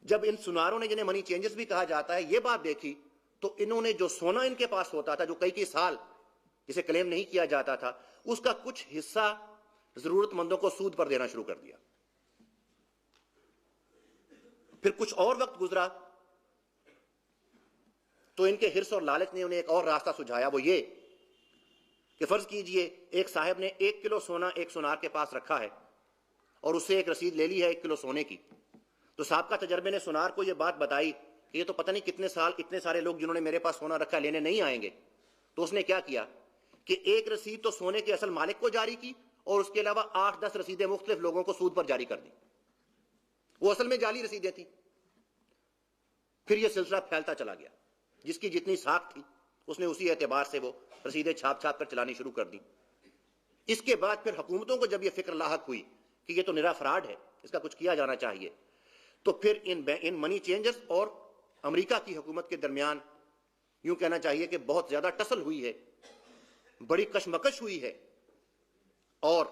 جب ان سناروں نے جنہیں منی چینجز بھی کہا جاتا ہے یہ بات دیکھی تو انہوں نے جو سونا ان کے پاس ہوتا تھا جو کئی سال جسے کلیم نہیں کیا جاتا تھا اس کا کچھ حصہ ضرورت مندوں کو سود پر دینا شروع کر دیا. پھر کچھ اور وقت گزرا تو ان کے حرص اور لالچ نے انہیں ایک اور راستہ سجھایا, وہ یہ کہ فرض کیجئے ایک صاحب نے 1 کلو سونا ایک سونار کے پاس رکھا ہے اور اس سے ایک رسید لے لی ہے 1 کلو سونے کی. تو صاحب کا تجربے نے سونار کو یہ بات بتائی کہ یہ تو پتہ نہیں کتنے سال اتنے سارے لوگ جنہوں نے میرے پاس سونا رکھا لینے نہیں آئیں گے. تو اس نے کیا کیا کہ ایک رسید تو سونے کے اصل مالک کو جاری کی اور اس کے علاوہ 8-10 رسیدیں مختلف لوگوں کو سود پر جاری کر دی. وہ اصل میں جعلی رسیدیں تھیں. پھر یہ سلسلہ پھیلتا چلا گیا. جس کی جتنی ساکھ تھی اس نے اسی اعتبار سے وہ رسیدیں چھاپ چھاپ کر چلانی شروع کر دی. اس کے بعد پھر حکومتوں کو جب یہ فکر لاحق ہوئی کہ یہ تو نرا فراڈ ہے, اس کا کچھ کیا جانا چاہیے, تو پھر ان منی چینجرز اور امریکہ کی حکومت کے درمیان یوں کہنا چاہیے کہ بہت زیادہ ٹسل ہوئی ہے, بڑی کشمکش ہوئی ہے. اور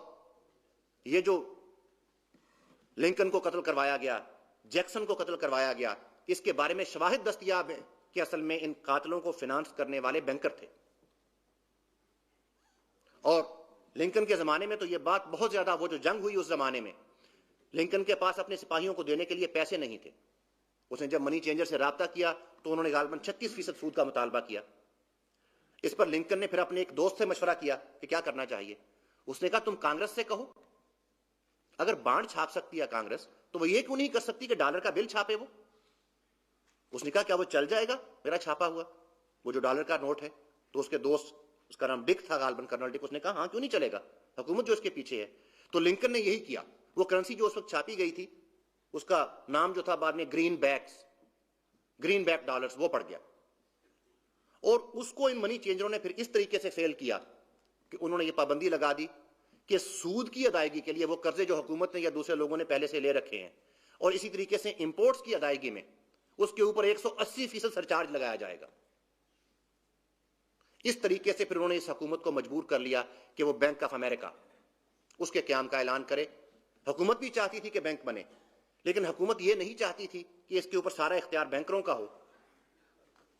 یہ جو لنکن کو قتل کروایا گیا, جیکسن کو قتل کروایا گیا, اس کے بارے میں شواہد دستیاب ہیں کہ اصل میں ان قاتلوں کو فنانس کرنے والے بینکر تھے. اور لنکن کے زمانے میں تو یہ بات بہت زیادہ, وہ جو جنگ ہوئی اس زمانے میں لنکن کے پاس اپنے سپاہیوں کو دینے کے لیے پیسے نہیں تھے. اس نے جب منی چینجر سے رابطہ کیا تو انہوں نے غالباً 36% سود کا مطالبہ کیا. اس پر لنکن نے پھر اپنے ایک دوست سے مشورہ کیا کہ کیا کرنا چاہیے. اس نے کہا تم کانگریس سے کہو, اگر بانڈ چھاپ سکتی ہے کانگریس تو وہ یہ کیوں نہیں کر سکتی کہ ڈالر کا بل چھاپے وہ. اس نے کہا کیا وہ چل جائے گا میرا چھاپا ہوا وہ جو ڈالر کا نوٹ ہے. تو اس کے دوست, اس کا نام ڈک تھا غالباً, کرنل ڈک, اس نے کہا ہاں کیوں نہیں چلے گا, حکومت جو اس کے پیچھے ہے. تو لنکن نے یہی کیا. وہ کرنسی جو اس وقت چھاپی گئی تھی اس کا نام جو تھا بعد میں گرین بیک ڈالرز, وہ پڑ گیا. اور اس کو ان منی چینجروں نے پھر اس طریقے سے فیل کیا کہ انہوں نے یہ پابندی لگا دی کہ سود کی ادائیگی کے لیے وہ قرضے جو حکومت نے یا دوسرے لوگوں نے پہلے سے لے رکھے ہیں اور اسی طریقے سے امپورٹس کی ادائیگی میں اس کے اوپر 180% سرچارج لگایا جائے گا. اس طریقے سے پھر انہوں نے اس حکومت کو مجبور کر لیا کہ وہ بینک آف امریکہ اس کے قیام کا اعلان کرے. حکومت بھی چاہتی تھی کہ بینک بنے, لیکن حکومت یہ نہیں چاہتی تھی کہ اس کے اوپر سارا اختیار بینکروں کا ہو.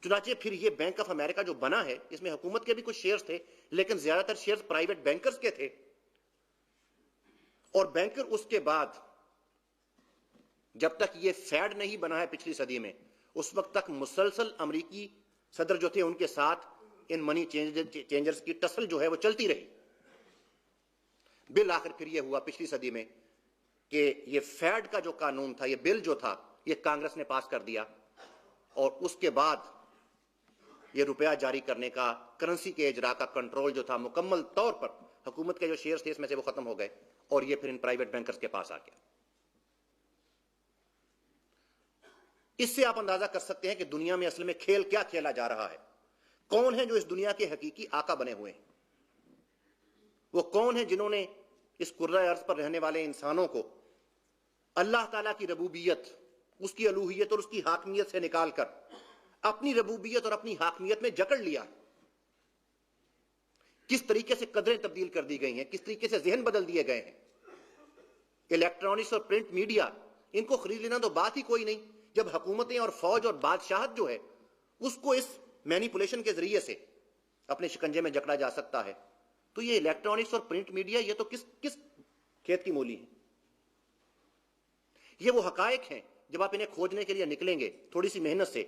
چنانچہ پھر یہ بینک آف امریکہ جو بنا ہے اس میں حکومت کے بھی کچھ شیئرز تھے لیکن زیادہ تر شیئرز پرائیویٹ بینکرز کے تھے. اور بینکر اس کے بعد جب تک یہ فیڈ نہیں بنا ہے پچھلی صدی میں اس وقت تک مسلسل امریکی صدر جو تھے ان کے ساتھ ان منی چینجرز کی ٹسل جو ہے وہ چلتی رہی. بالآخر پھر یہ ہوا پچھلی صدی میں کہ یہ فیڈ کا جو قانون تھا, یہ بل جو تھا, یہ کانگریس نے پاس کر دیا اور اس کے بعد یہ روپیہ جاری کرنے کا, کرنسی کے اجرا کا کنٹرول جو تھا مکمل طور پر حکومت کے جو شیئرز تھے اس میں سے وہ ختم ہو گئے اور یہ پھر ان پرائیویٹ بینکرز کے پاس آ گیا. اس سے آپ اندازہ کر سکتے ہیں کہ دنیا میں اصل میں کھیل کیا کھیلا جا رہا ہے. کون ہیں جو اس دنیا کے حقیقی آقا بنے ہوئے ہیں؟ وہ کون ہیں جنہوں نے اس کرۂ ارض پر رہنے والے انسانوں کو اللہ تعالیٰ کی ربوبیت, اس کی الوہیت اور اس کی حاکمیت سے نکال کر اپنی ربوبیت اور اپنی حاکمیت میں جکڑ لیا. کس طریقے سے قدریں تبدیل کر دی گئی ہیں, کس طریقے سے ذہن بدل دیے گئے ہیں. الیکٹرانکس اور پرنٹ میڈیا, ان کو خرید لینا تو بات ہی کوئی نہیں. جب حکومتیں اور فوج اور بادشاہت جو ہے اس کو اس مینیپولیشن کے ذریعے سے اپنے شکنجے میں جکڑا جا سکتا ہے, تو یہ الیکٹرانکس اور پرنٹ میڈیا یہ تو کس کھیت کی مولی ہے. یہ وہ حقائق ہیں جب آپ انہیں کھوجنے کے لیے نکلیں گے تھوڑی سی محنت سے